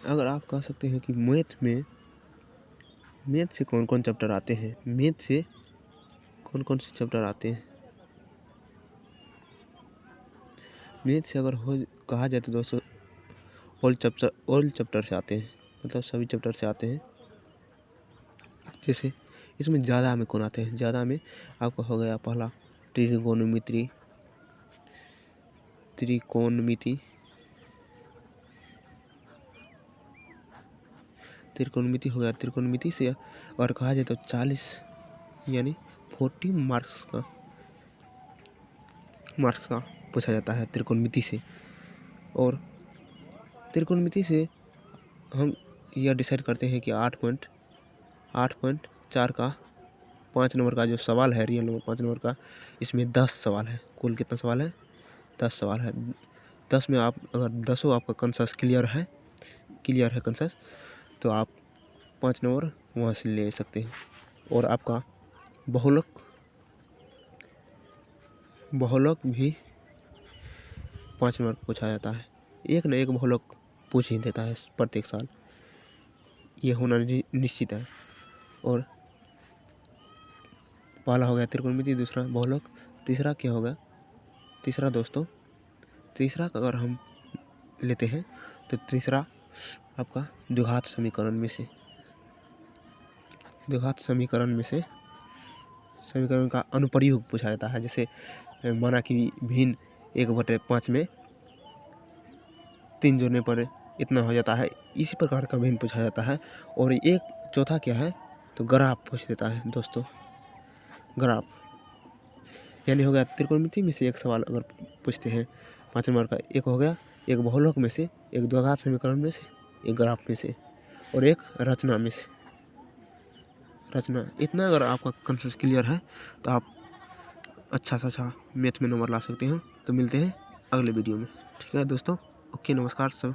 अगर आप कह सकते हैं कि मैथ से कौन कौन चैप्टर आते हैं, मैथ से कौन कौन से चैप्टर आते हैं। मैथ से अगर हो कहा जाए तो दोस्तों ऑल चैप्टर से आते हैं, मतलब सभी चैप्टर से आते हैं। जैसे इसमें ज़्यादा में कौन आते हैं, ज़्यादा में आपका हो गया पहला त्रिकोणमिति हो गया। त्रिकोणमिति से और कहा जाए तो 40 यानी 40 मार्क्स का पूछा जाता है त्रिकोणमिति से। और त्रिकोणमिति से हम यह डिसाइड करते हैं कि 8.4 का 5 नंबर का जो सवाल है, रियल नंबर 5 नंबर का, इसमें 10 सवाल है। कुल कितना सवाल है? 10 सवाल है। 10 में आप अगर 10 आपका कंसेप्ट क्लियर है कंसेप्ट, तो आप 5 नंबर वहाँ से ले सकते हैं। और आपका बहुलक भी 5 नंबर पूछा जाता है। एक न एक बहुलक पूछ ही देता है प्रत्येक साल, ये होना निश्चित है। और पहला हो गया त्रिकोणमिति, दूसरा बहुलक, तीसरा क्या होगा? तीसरा अगर हम लेते हैं तो तीसरा आपका द्विघात समीकरण का अनुप्रयोग पूछा जाता है। जैसे माना कि भिन्न 1/5 में 3 जोड़ने पर इतना हो जाता है, इसी प्रकार का भिन्न पूछा जाता है। और एक चौथा क्या है तो ग्राफ पूछ देता है दोस्तों। ग्राफ यानी हो गया त्रिकोणमिति में से एक सवाल अगर पूछते हैं 5 नंबर का, एक हो गया, एक बहुलक में से, एक द्विघात समीकरण में से, एक ग्राफ में से, और एक रचना में से। इतना अगर आपका कंसेप्ट क्लियर है तो आप अच्छा से अच्छा मैथ में नंबर ला सकते हैं। तो मिलते हैं अगले वीडियो में। ठीक है दोस्तों, ओके, नमस्कार सब।